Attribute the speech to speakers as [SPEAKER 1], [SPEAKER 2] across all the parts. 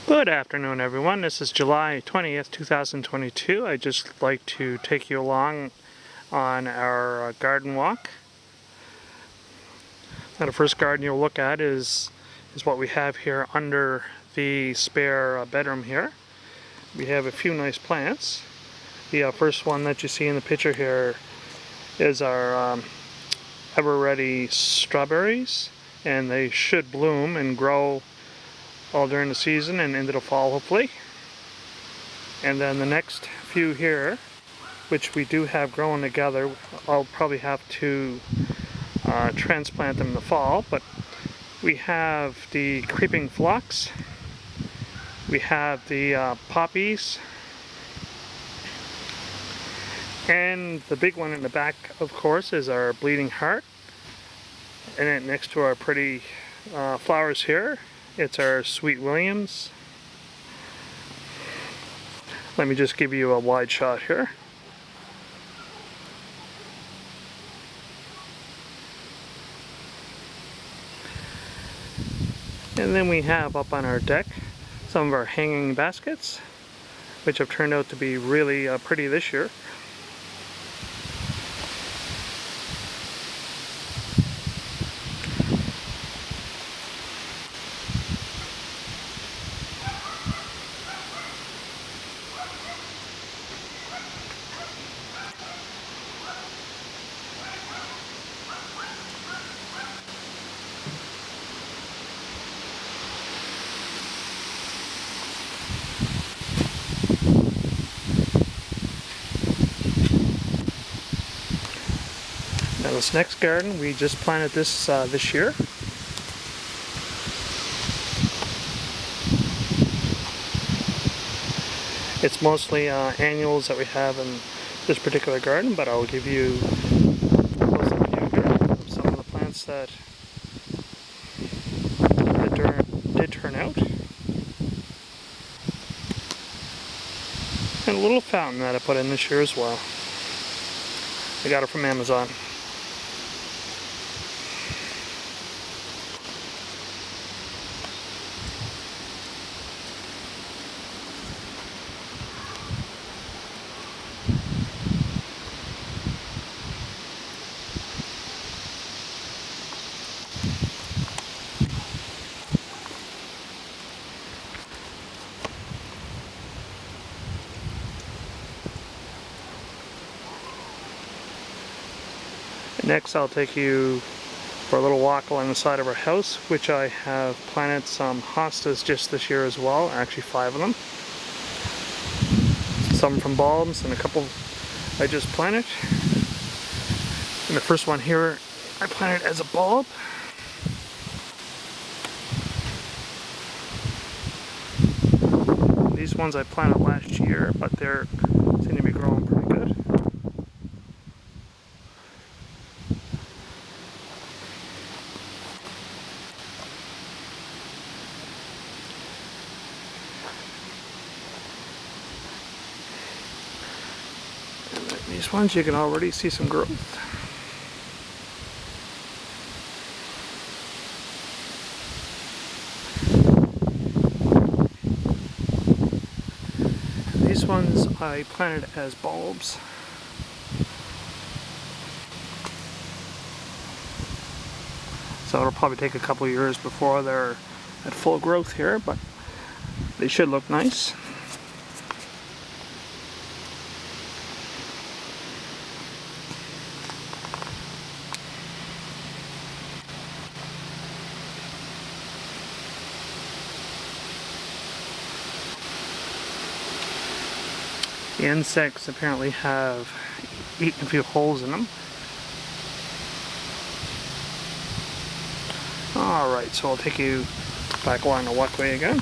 [SPEAKER 1] Good afternoon, everyone. This is July 20th, 2022. I'd just like to take you along on our garden walk. Now, the first garden you'll look at is what we have here under the spare bedroom here. We have a few nice plants. The first one that you see in the picture here is our ever-ready strawberries, and they should bloom and grow all during the season and into the fall, hopefully. And then the next few here, which we do have growing together, I'll probably have to transplant them in the fall, but we have the creeping phlox, we have the poppies, and the big one in the back, of course, is our bleeding heart. And then next to our pretty flowers here, it's our Sweet Williams. Let me just give you a wide shot here. And then we have up on our deck some of our hanging baskets, which have turned out to be really pretty this year. Now this next garden, we just planted this this year. It's mostly annuals that we have in this particular garden, but I'll give you a close-up view here of some of the plants that did turn out. And a little fountain that I put in this year as well. I got it from Amazon. Next, I'll take you for a little walk along the side of our house, which I have planted some hostas just this year as well, actually 5 of them. Some from bulbs and a couple I just planted. And the first one here I planted as a bulb. These ones I planted last year, but they're seem to be growing pretty good. These ones you can already see some growth. These ones I planted as bulbs. So it'll probably take a couple years before they're at full growth here, but they should look nice. The insects apparently have eaten a few holes in them. Alright, so I'll take you back along the walkway again.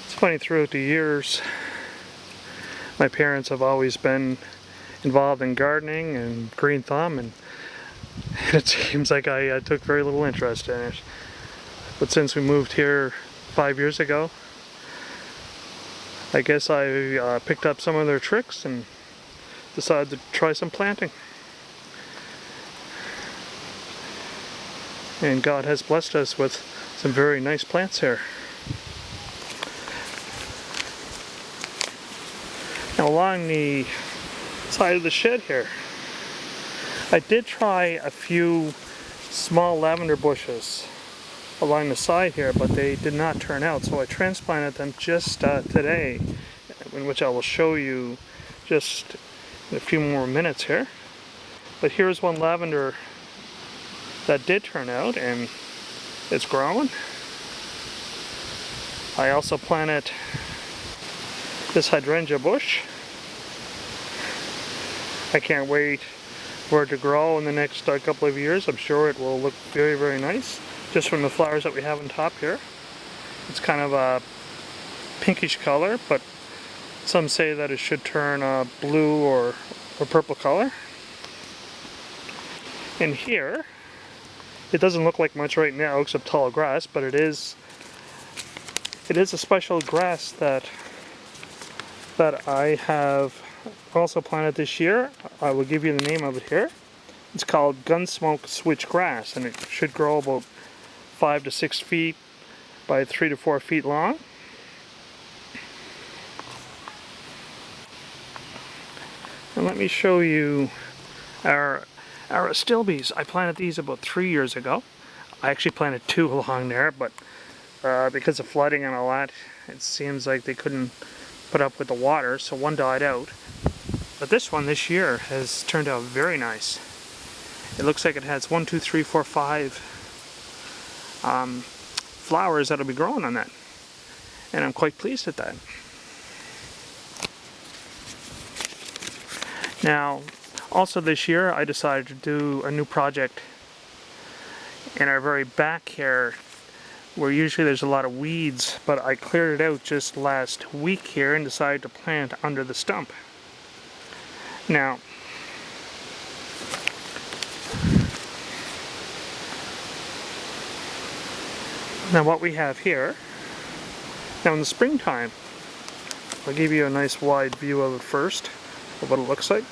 [SPEAKER 1] It's funny, throughout the years, my parents have always been involved in gardening and green thumb, and it seems like I took very little interest in it. But since we moved here 5 years ago, I guess I picked up some of their tricks and decided to try some planting. And God has blessed us with some very nice plants here. Now along the side of the shed here, I did try a few small lavender bushes along the side here, but they did not turn out, so I transplanted them just today, in which I will show you just in a few more minutes here. But here's one lavender that did turn out, and it's growing. I also planted this Hydrangea Bush. I can't wait for it to grow in the next couple of years. I'm sure it will look very, very nice. Just from the flowers that we have on top here. It's kind of a pinkish color, but some say that it should turn blue or purple color. And here, it doesn't look like much right now except tall grass, but it is a special grass that I have also planted this year. I will give you the name of it here. It's called Gunsmoke Switchgrass, and it should grow about 5 to 6 feet by 3 to 4 feet long. And let me show you our astilbes. I planted these about 3 years ago. I actually planted 2 along there, but because of flooding and all that, it seems like they couldn't put up with the water, so one died out. But this one this year has turned out very nice. It looks like it has 1, 2, 3, 4, 5 flowers that'll be growing on that, and I'm quite pleased with that. Now, also this year I decided to do a new project in our very back here, where usually there's a lot of weeds, but I cleared it out just last week here and decided to plant under the stump. Now, what we have here, now in the springtime, I'll give you a nice wide view of it first, of what it looks like.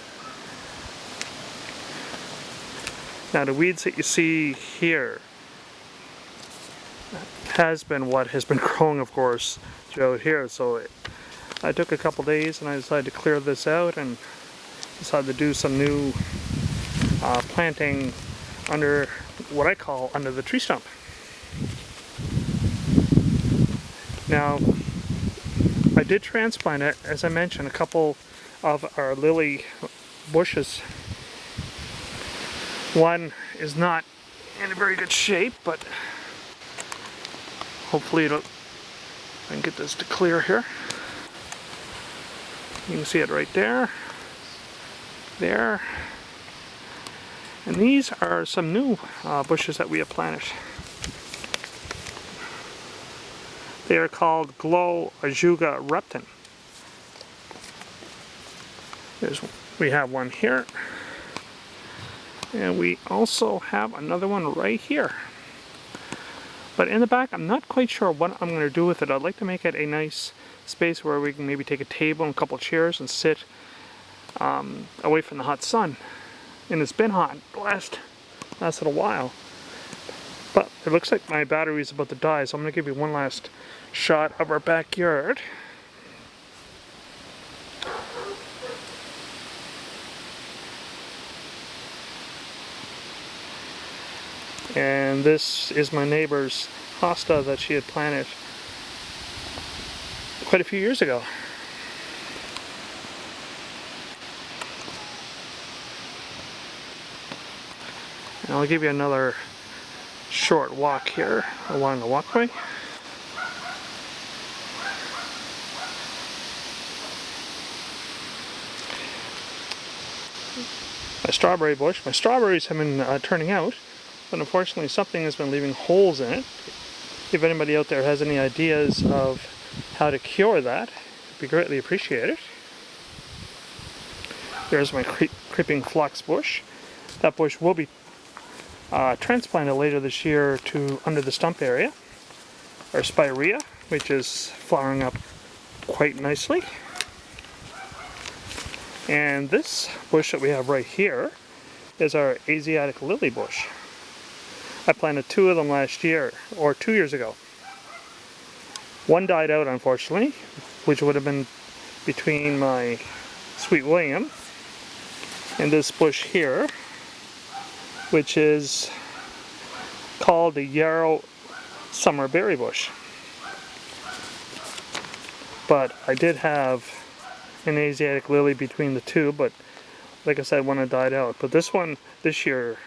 [SPEAKER 1] Now the weeds that you see here has been what has been growing, of course, throughout here. So I took a couple days and I decided to clear this out and decided to do some new planting under what I call under the tree stump. Now, I did transplant it, as I mentioned, a couple of our lily bushes. One is not in a very good shape, but hopefully I can get this to clear here. You can see it right there, there. And these are some new bushes that we have planted. They are called Asiatic reptin. We have one here, and we also have another one right here. But in the back, I'm not quite sure what I'm going to do with it. I'd like to make it a nice space where we can maybe take a table and a couple chairs and sit away from the hot sun. And it's been hot, lasted a while. But it looks like my battery is about to die, so I'm going to give you one last shot of our backyard. And this is my neighbor's hosta that she had planted quite a few years ago. And I'll give you another short walk here along the walkway. My strawberry bush. My strawberries have been turning out, but unfortunately something has been leaving holes in it. If anybody out there has any ideas of how to cure that, it'd be greatly appreciated. There's my creeping phlox bush. That bush will be transplanted later this year to under the stump area, or spirea, which is flowering up quite nicely. And this bush that we have right here is our Asiatic lily bush. I planted 2 of them last year, or 2 years ago. One died out, unfortunately, which would have been between my Sweet William and this bush here, which is called the yarrow summer berry bush. But I did have an Asiatic lily between the two, but like I said, one had died out. But this one this year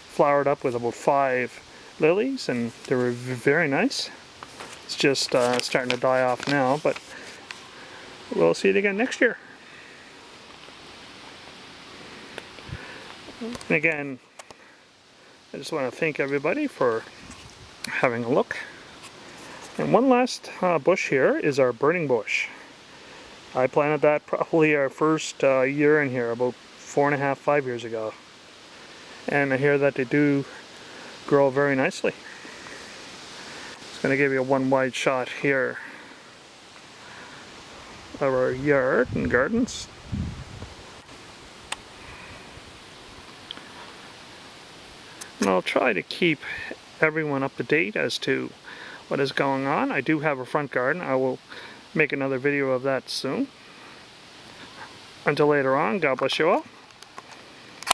[SPEAKER 1] flowered up with about 5 lilies, and they were very nice. It's just starting to die off now, but we'll see it again next year. And again, I just want to thank everybody for having a look. And one last bush here is our burning bush. I planted that probably our first year in here, about 4.5, 5 years ago. And I hear that they do grow very nicely. Just going to give you a one wide shot here of our yard and gardens. And I'll try to keep everyone up to date as to what is going on. I do have a front garden. I will make another video of that soon. Until later on, God bless you all.